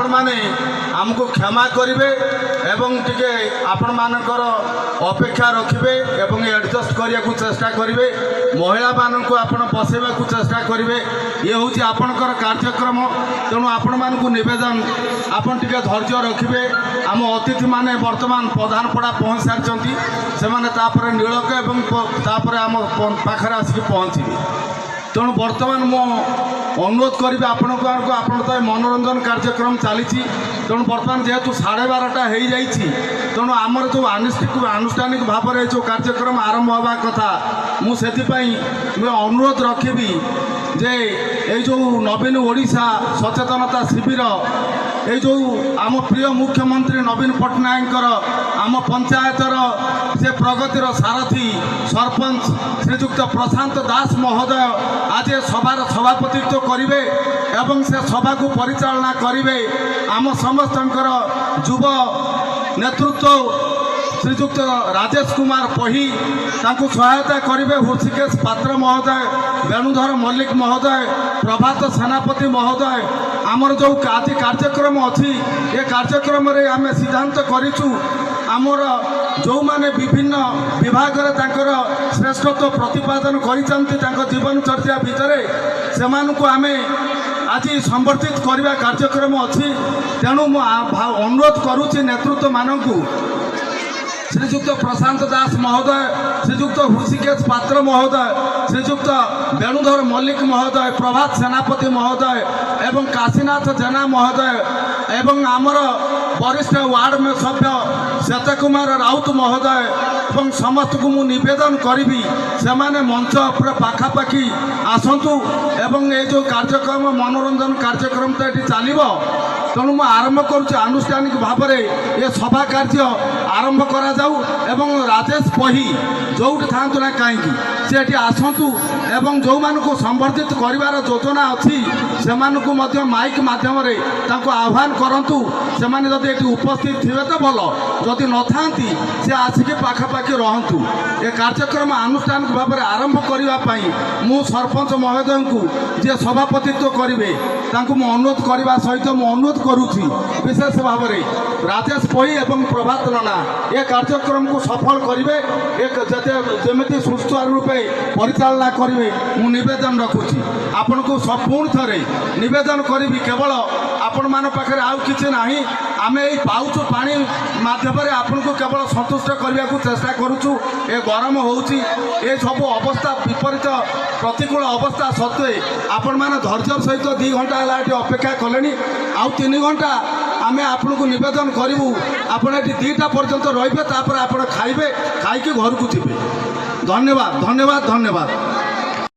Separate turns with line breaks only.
आपण माने आमको क्षमा करेंगे एवं टिके आपण मानकर अपेक्षा रखिबे एवं एडजस्ट करिया को चेष्टा करेंगे महिला मानक आपण बसैवा को चेष्टा करेंगे ये हूँ आपणकर कार्यक्रम तेणु आपण मानक निवेदन आपण टिके धैर्य रखिबे आम अतिथि माने वर्तमान प्रधानपड़ा पहुँच सारी से माने नीलक एवं तापर आम पाखरे आसिक पहुँचे तेणु वर्तमान मो अनुरोध करी आपण तो मनोरंजन कार्यक्रम चली तेणु बर्तमान जेहेतु 12:30 हो जाइए तेणु आमर जो आनुष्ठानिक भाव में जो कार्यक्रम आरंभ हवा कथा मुझे अनुरोध रखी जे ये जो नवीन ओडिशा सचेतनता शिविर ये जो आम प्रिय मुख्यमंत्री नवीन पट्टनायकर आम पंचायतर से प्रगतिर सारथी सरपंच श्रीजुक्त प्रशांत दास महोदय आज सभार सभापतित्व करेंगे एवं से सभा को परिचालना करेंगे आम समस्त युव नेतृत्व श्रीजुक्त राजेश कुमार पही तांको सहायता करेंगे हृषिकेश पात्र महोदय वेणुधर मल्लिक महोदय प्रभात सेनापति महोदय आमर जो आज कार्यक्रम अच्छी ये कार्यक्रम रे आम सिद्धांत करूँ आमर जो माने विभिन्न विभाग श्रेष्ठत्व प्रतिपादन कर जीवन चर्चा भितर से आम आज संबर्धित करने कार्यक्रम अच्छी तेणु अनुरोध करुच्ची नेतृत्व मानक श्रीजुक्त प्रशांत दास महोदय श्रीजुक्त हृषिकेश पात्र महोदय श्रीजुक्त वेणुधर मल्लिक महोदय प्रभात सेनापति महोदय एवं काशीनाथ जेना महोदय एवं आमर वरिष्ठ वार्ड में सभ्य श्वेता कुमार राउत महोदय एवं समस्त को मुझे निवेदन करी से मंच पूरा पाखापाखि आसतु एवं ये जो कार्यक्रम मनोरंजन कार्यक्रम तो ये चलो तेणु मैं आरंभ करुच्ची आनुष्ठानिक भाव में ये सभा कार्य आरंभ करा जाऊ एवं राजेश पही जो था ना कहीं से आसतु एवं जो मान को संबर्धित कर योजना अच्छी से माइक मध्यम आह्वान करूँ से जदि ये उपस्थित थे तो भल जदि न था सी आसिक पाखापाखि रहतु ये कार्यक्रम आनुष्ठानिक भाव में आरंभ करने मु सरपंच महोदय को जी सभापतित्व करेंगे अनुरोध करने सहित मुझे अनुरोध करुच्ची विशेष भाव में राजेश पही एवं प्रभात नना ये कार्यक्रम को सफल करेंगे एक जमी सुचारू रूपे परिचालना करेंगे मु निवेदन रखुची आपण को पुणी थे निवेदन करी केवल आपण मान पाखे आउ कि ना आम यही पाउचु पानी मध्यम आपन को केवल संतुष्ट करने को चेष्टा करुचु ए गरम होउची ए सब अवस्था विपरीत प्रतिकूल अवस्था सत्वे आपण मैंने धैर्य सहित 2 घंटा है अपेक्षा कले आउ 3 घंटा आम आपन को निवेदन करूँ आपड़ 2टा पर्यंत रे आप खाइबे खाई घर को जी धन्यवाद धन्यवाद धन्यवाद।